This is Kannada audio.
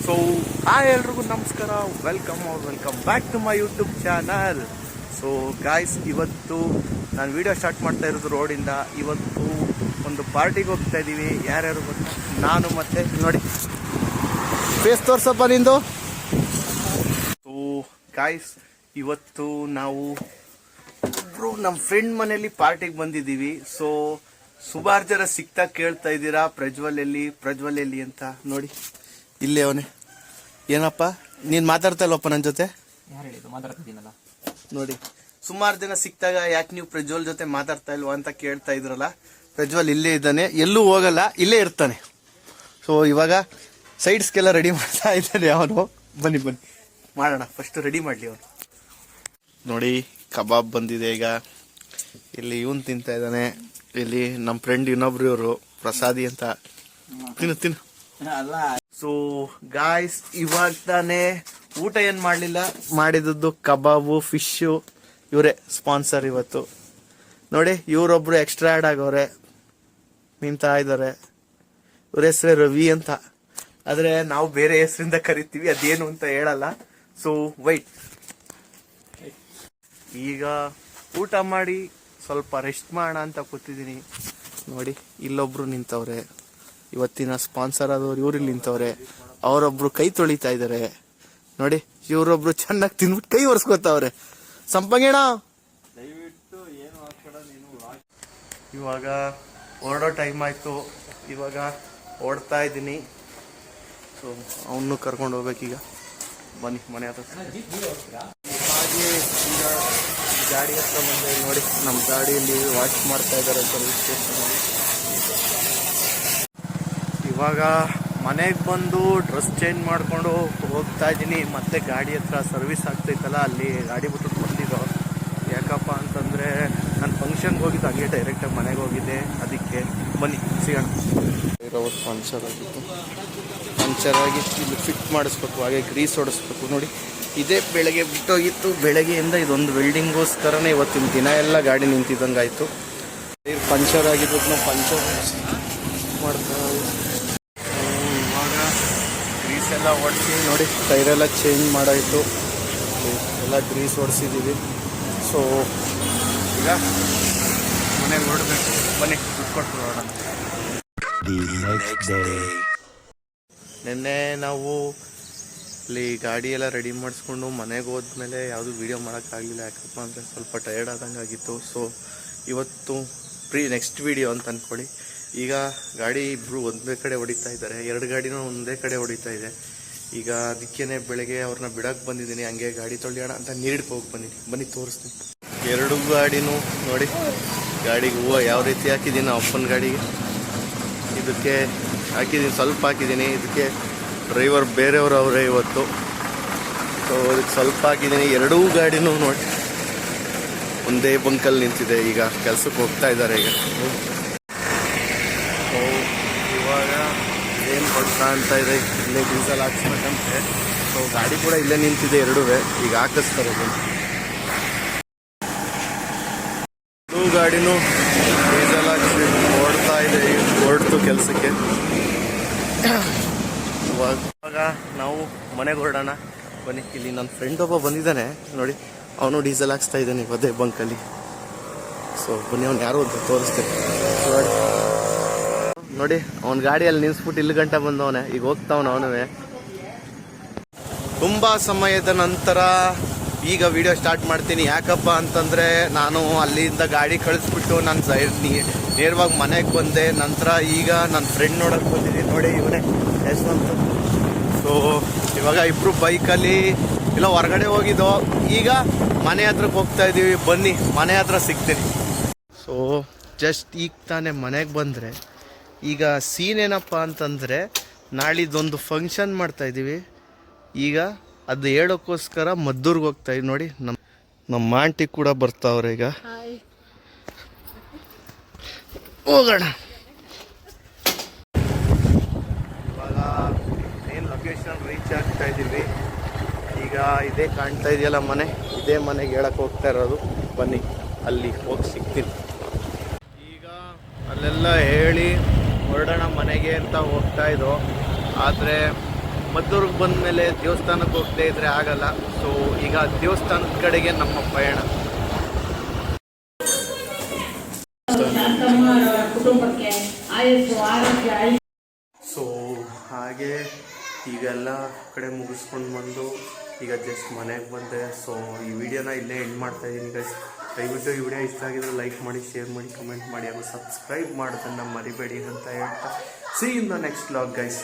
ಸೊ ಹಾಯ್ ಎಲ್ರಿಗೂ ನಮಸ್ಕಾರ, welcome back to my YouTube channel. So guys, ಇವತ್ತು ನಾನು ವಿಡಿಯೋ ಸ್ಟಾರ್ಟ್ ಮಾಡ್ತಾ ಇರೋದು ರೋಡಿಂದ. ಇವತ್ತು ಒಂದು ಪಾರ್ಟಿಗೆ ಹೋಗ್ತಾ ಇದ್ದೀವಿ. ಯಾರ್ಯಾರು ಗೊತ್ತಾ? ನಾನು ಮತ್ತೆ ನೋಡಿ ಫೇಸ್ ತೋರ್ಸಪ್ಪ ನಿಂದು. ಸೊ ಗಾಯ್ಸ್, ಇವತ್ತು ನಾವು ನಮ್ಮ ಫ್ರೆಂಡ್ ಮನೆಯಲ್ಲಿ ಪಾರ್ಟಿಗೆ ಬಂದಿದ್ದೀವಿ. ಸೊ ಸುಮಾರು ಜನ ಸಿಕ್ತಾ ಕೇಳ್ತಾ ಇದ್ದೀರಾ, ಪ್ರಜ್ವಲ್ ಎಲ್ಲಿ ಅಂತ. ನೋಡಿ ಇಲ್ಲೇ ಅವನೇ. ಏನಪ್ಪ ನೀನ್ ಮಾತಾಡ್ತಾ ಇಲ್ವಪ್ಪ ನನ್ನ ಜೊತೆ? ಮಾತಾಡ್ತಿದ್ದೀನಲ್ಲ. ನೋಡಿ, ಸುಮಾರು ಜನ ಸಿಕ್ತಾಗ ಯಾಕೆ ನೀವು ಪ್ರಜ್ವಲ್ ಜೊತೆ ಮಾತಾಡ್ತಾ ಇಲ್ವಾ ಅಂತ ಕೇಳ್ತಾ ಇದ್ರಲ್ಲ. ಪ್ರಜ್ವಲ್ ಇಲ್ಲೇ ಇದ್ದಾನೆ, ಎಲ್ಲೂ ಹೋಗಲ್ಲ, ಇಲ್ಲೇ ಇರ್ತಾನೆ. ಸೊ ಇವಾಗ ಸೈಡ್ಸ್ಗೆಲ್ಲ ರೆಡಿ ಮಾಡ್ತಾ ಇದ್ದಾನೆ ಅವನು. ಬನ್ನಿ ಮಾಡೋಣ, ಫಸ್ಟ್ ರೆಡಿ ಮಾಡ್ಲಿ ಅವನು. ನೋಡಿ ಕಬಾಬ್ ಬಂದಿದೆ ಈಗ. ಇಲ್ಲಿ ಇವನ್ ತಿಂತಾ ಇದ್ದಾನೆ. ಇಲ್ಲಿ ನಮ್ಮ ಫ್ರೆಂಡ್ ಇನ್ನೊಬ್ರು, ಇವರು ಪ್ರಸಾದಿ ಅಂತ. ತಿನ್ನು. ಸೊ ಗಾಯ್ಸ್, ಇವಾಗ ತಾನೇ ಊಟ ಏನ್ ಮಾಡ್ಲಿಲ್ಲ, ಮಾಡಿದ್ದು ಕಬಾಬು, ಫಿಶು. ಇವರೇ ಸ್ಪಾನ್ಸರ್ ಇವತ್ತು. ನೋಡಿ, ಇವರೊಬ್ರು ಎಕ್ಸ್ಟ್ರಾ ಆಡ್ ಆಗವ್ರೆ, ನಿಂತಾ ಇದಾರೆ. ಇವ್ರ ಹೆಸರೇ ರವಿ ಅಂತ, ಆದ್ರೆ ನಾವು ಬೇರೆ ಹೆಸರಿಂದ ಕರಿತೀವಿ, ಅದೇನು ಅಂತ ಹೇಳಲ್ಲ. So white. ಈಗ ಊಟ ಮಾಡಿ ಸ್ವಲ್ಪ ರೆಸ್ಟ್ ಮಾಡೋಣ ಅಂತ ಕೂತಿದ್ದೀನಿ. ನೋಡಿ, ಇಲ್ಲೊಬ್ರು ನಿಂತವ್ರೆ, ಇವತ್ತಿನ ಸ್ಪಾನ್ಸರ್ ಆದವ್ರು. ಇವ್ರಿಗೆ ನಿಂತವ್ರೆ. ಅವರೊಬ್ರು ಕೈ ತೊಳಿತಾ ಇದಾರೆ. ನೋಡಿ, ಇವರೊಬ್ರು ಚೆನ್ನಾಗಿ ತಿನ್ಬಿಟ್ಟು ಕೈ ಒರೆಸ್ಕೊತಾವ್ರೆ. ಸಂಪಂಗೇಣ ದಯವಿಟ್ಟು ಏನು ಹಾಕ್ಬೇಡ ನೀನು. ಇವಾಗ ಹೊರಡೋ ಟೈಮ್ ಆಯ್ತು. ಇವಾಗ ಓಡ್ತಾ ಇದ್ದೀನಿ. ಸೊ ಅವನು ಕರ್ಕೊಂಡು ಹೋಗ್ಬೇಕೀಗ. ಬನ್ನಿ ಮನೆ ಹತ್ರ. ಹಾಗೆ ಈಗ ಗಾಡಿ ಹತ್ರ ಬಂದೆ. ನೋಡಿ, ನಮ್ಮ ಗಾಡಿಯಲ್ಲಿ ವಾಶ್ ಮಾಡ್ತಾ ಇದ್ದಾರೆ ಸರ್ವಿಸ್ ಸ್ಟೇಷನಲ್ಲಿ. ಇವಾಗ ಮನೆಗೆ ಬಂದು ಡ್ರೆಸ್ ಚೇಂಜ್ ಮಾಡಿಕೊಂಡು ಹೋಗ್ತಾ ಇದ್ದೀನಿ. ಮತ್ತೆ ಗಾಡಿ ಹತ್ರ ಸರ್ವಿಸ್ ಆಗ್ತೈತಲ್ಲ, ಅಲ್ಲಿ ಗಾಡಿ ಬಿಟ್ಟು ಬಂದಿದ್ದೋ. ಯಾಕಪ್ಪ ಅಂತಂದರೆ ನಾನು ಫಂಕ್ಷನ್ಗೆ ಹೋಗಿದ್ದು, ಹಂಗೆ ಡೈರೆಕ್ಟಾಗಿ ಮನೆಗೆ ಹೋಗಿದ್ದೆ. ಅದಕ್ಕೆ ಬನ್ನಿ ಸಿಗೋಣ. ಇರೋದು ಪಂಚರ್ ಆಗಿತ್ತು, ಪಂಚರ್ ಆಗಿ ಇಲ್ಲಿ ಫಿಟ್ ಮಾಡಿಸ್ಬೇಕು, ಹಾಗೆ ಗ್ರೀಸ್ ಹೊಡಿಸ್ಬೇಕು. ನೋಡಿ, ಇದೇ ಬೆಳಗ್ಗೆ ಬಿಟ್ಟೋಗಿತ್ತು. ಬೆಳಗ್ಗೆಯಿಂದ ಇದೊಂದು ವೆಲ್ಡಿಂಗೋಸ್ಕರನೇ ಇವತ್ತಿನ ದಿನ ಎಲ್ಲ ಗಾಡಿ ನಿಂತಿದ್ದಂಗೆ ಆಯಿತು. ಪಂಚರ್ ಆಗಿದ್ದನ್ನು ಪಂಚರ್ ಮಾಡ್ತಾ ಇವಾಗ ಗ್ರೀಸ್ ಎಲ್ಲ ಹೊಡಿಸಿ. ನೋಡಿ, ಟೈರೆಲ್ಲ ಚೇಂಜ್ ಮಾಡಾಯಿತು, ಎಲ್ಲ ಗ್ರೀಸ್ ಹೊಡಿಸಿದ್ದೀವಿ. ಸೊ ಈಗ ಮನೆಗೆ ಹೊರಡಬೇಕು. ಬನ್ನಿ ದುಡ್ಡು ನೋಡೋಣ. ನಿನ್ನೆ ನಾವು ಅಲ್ಲಿ ಗಾಡಿ ಎಲ್ಲ ರೆಡಿ ಮಾಡಿಸ್ಕೊಂಡು ಮನೆಗೆ ಹೋದ್ಮೇಲೆ ಯಾವುದು ವೀಡಿಯೋ ಮಾಡೋಕ್ಕಾಗಲಿಲ್ಲ. ಯಾಕಪ್ಪ ಅಂದರೆ ಸ್ವಲ್ಪ ಟಯರ್ಡ್ ಆದಂಗೆ ಆಗಿತ್ತು. ಸೊ ಇವತ್ತು ನೆಕ್ಸ್ಟ್ ವೀಡಿಯೋ ಅಂತ ಅಂದ್ಕೊಳ್ಳಿ. ಈಗ ಗಾಡಿ ಇಬ್ಬರು ಒಂದೇ ಕಡೆ ಹೊಡಿತಾ ಇದ್ದಾರೆ, ಎರಡು ಗಾಡಿನೂ ಒಂದೇ ಕಡೆ ಹೊಡಿತಾ ಇದೆ. ಈಗ ಅದಕ್ಕೇನೆ ಬೆಳಗ್ಗೆ ಅವ್ರನ್ನ ಬಿಡಕ್ಕೆ ಬಂದಿದ್ದೀನಿ. ಹಂಗೆ ಗಾಡಿ ತೊಳೆಯೋಣ ಅಂತ ನೀರಿಗೆ ಹೋಗಿ ಬಂದಿದ್ದೀನಿ. ಬನ್ನಿ ತೋರಿಸ್ತೀನಿ. ಎರಡು ಗಾಡಿನೂ ನೋಡಿ, ಗಾಡಿಗೆ ಹೂವು ಯಾವ ರೀತಿ ಹಾಕಿದ್ದೀನಿ. ಅಪ್ಪನ ಗಾಡಿಗೆ ಇದಕ್ಕೆ ಹಾಕಿದ್ದೀನಿ, ಸ್ವಲ್ಪ ಹಾಕಿದ್ದೀನಿ. ಇದಕ್ಕೆ ಡ್ರೈವರ್ ಬೇರೆಯವರು ಅವರೇ ಇವತ್ತು. ಸೊ ಇದಕ್ಕೆ ಸ್ವಲ್ಪ ಹಾಕಿದ್ದೀನಿ. ಎರಡೂ ಗಾಡಿನೂ ನೋಡಿ ಒಂದೇ ಬಂಕಲ್ಲಿ ನಿಂತಿದೆ. ಈಗ ಕೆಲಸಕ್ಕೆ ಹೋಗ್ತಾ ಇದ್ದಾರೆ. ಈಗ ಸೊ ಇವಾಗ ಏನು ಕೊಡ್ತಾ ಅಂತ ಇದೆ, ಇಲ್ಲೇ ಡೀಸೆಲ್ ಹಾಕ್ಸ್ಬೇಕಂತೆ. ಸೊ ಗಾಡಿ ಕೂಡ ಇಲ್ಲೇ ನಿಂತಿದೆ ಎರಡೂ. ಈಗ ಹಾಕಿಸ್ತಾರೆ. ಎರಡೂ ಗಾಡಿನೂ ಡೀಸೆಲ್ ಹಾಕಿ ಓಡ್ತಾ ಇದೆ. ಹೊರಡ್ತು ಕೆಲಸಕ್ಕೆ. ಇವಾಗ ನಾವು ಮನೆಗೆ ಹೊರಡೋಣ. ಬನ್ನಿ, ಇಲ್ಲಿ ನನ್ನ ಫ್ರೆಂಡ್ ಒಬ್ಬ ಬಂದಿದ್ದಾನೆ. ನೋಡಿ, ಅವನು ಡೀಸೆಲ್ ಹಾಕ್ಸ್ತಾ ಇದ್ದಾನೆ ಅದೇ ಬಂಕಲ್ಲಿ. ಸೊ ಬನ್ನಿ, ಅವ್ನು ಯಾರು ಅಂತ ತೋರಿಸ್ತೇನೆ. ನೋಡಿ, ಅವನ ಗಾಡಿಯಲ್ಲಿ ನಿಲ್ಸ್ಬಿಟ್ಟು ಇಲ್ಲಿ ಗಂಟ ಬಂದವನೇ. ಈಗ ಹೋಗ್ತಾವನ ಅವನುವೆ. ತುಂಬ ಸಮಯದ ನಂತರ ಈಗ ವಿಡಿಯೋ ಸ್ಟಾರ್ಟ್ ಮಾಡ್ತೀನಿ. ಯಾಕಪ್ಪ ಅಂತಂದರೆ ನಾನು ಅಲ್ಲಿಂದ ಗಾಡಿ ಕಳಿಸ್ಬಿಟ್ಟು ನಾನು ನೇರವಾಗಿ ಮನೆಗೆ ಬಂದೆ. ನಂತರ ಈಗ ನನ್ನ ಫ್ರೆಂಡ್ ನೋಡೋಕೆ ಬಂದಿದ್ದೀನಿ. ನೋಡಿ, ಇವನೇ ಯಶವಂತ್. ಸೊ ಇವಾಗ ಇಬ್ಬರು ಬೈಕಲ್ಲಿ ಇಲ್ಲ ಹೊರಗಡೆ ಹೋಗಿದ್ದೋ. ಈಗ ಮನೆ ಹತ್ರಕ್ಕೆ ಹೋಗ್ತಾ ಇದ್ದೀವಿ. ಬನ್ನಿ, ಮನೆ ಹತ್ರ ಸಿಗ್ತೀನಿ. ಸೊ ಜಸ್ಟ್ ಈಗ ತಾನೇ ಮನೆಗೆ ಬಂದರೆ ಈಗ ಸೀನ್ ಏನಪ್ಪ ಅಂತಂದರೆ, ನಾಳಿದ್ದೊಂದು ಫಂಕ್ಷನ್ ಮಾಡ್ತಾಯಿದ್ದೀವಿ. ಈಗ ಅದು ಹೇಳೋಕ್ಕೋಸ್ಕರ ಮದ್ದೂರ್ಗೆ ಹೋಗ್ತಾಯಿದ್ದೀವಿ. ನೋಡಿ, ನಮ್ಮ ಆಂಟಿ ಕೂಡ ಬರ್ತಾವ್ರೆ. ಈಗ ಹೋಗೋಣ. ಇವಾಗ ಏನು ಲೊಕೇಶನ್ ರೀಚ್ ಆಗ್ತಾ ಇದ್ದೀವಿ. ಈಗ ಇದೇ ಕಾಣ್ತಾ ಇದೆಯಲ್ಲ ಮನೆ, ಇದೇ ಮನೆಗೆ ಹೇಳಕ್ಕೆ ಹೋಗ್ತಾ ಇರೋದು. ಬನ್ನಿ, ಅಲ್ಲಿ ಹೋಗಿ ಸಿಗ್ತೀನಿ. ಈಗ ಅಲ್ಲೆಲ್ಲ ಹೇಳಿ ಹೊರಡೋಣ ಮನೆಗೆ ಅಂತ ಹೋಗ್ತಾ ಇದ್ದೋ. ಆದರೆ ಮದ್ದೂರಿಗೆ ಬಂದ ಮೇಲೆ ದೇವಸ್ಥಾನಕ್ಕೆ ಹೋಗದೇ ಇದ್ರೆ ಆಗಲ್ಲ. ಸೊ ಈಗ ದೇವಸ್ಥಾನದ ಕಡೆಗೆ ನಮ್ಮ ಪಯಣ. ಕುಟುಂಬಕ್ಕೆ ಆಯಸ್ಸು ಆರೋಗ್ಯ. ಸೊ ಹಾಗೆ ಈಗೆಲ್ಲ ಕಡೆ ಮುಗಿಸ್ಕೊಂಡು ಬಂದು ಈಗ ಜಸ್ಟ್ ಮನೆಗೆ ಬಂದೆ. ಸೊ ಈ ವಿಡಿಯೋನ ಇಲ್ಲೇ ಎಂಡ್ ಮಾಡ್ತಾ ಇದ್ದೀನಿ ಗೈಸ್. ದಯವಿಟ್ಟು ಈ ವಿಡಿಯೋ ಇಷ್ಟ ಆಗಿದ್ರೆ ಲೈಕ್ ಮಾಡಿ, ಶೇರ್ ಮಾಡಿ, ಕಮೆಂಟ್ ಮಾಡಿ ಹಾಗೂ ಸಬ್ಸ್ಕ್ರೈಬ್ ಮಾಡೋದನ್ನು ಮರಿಬೇಡಿ ಅಂತ ಹೇಳ್ತಾ C in the next vlog guys.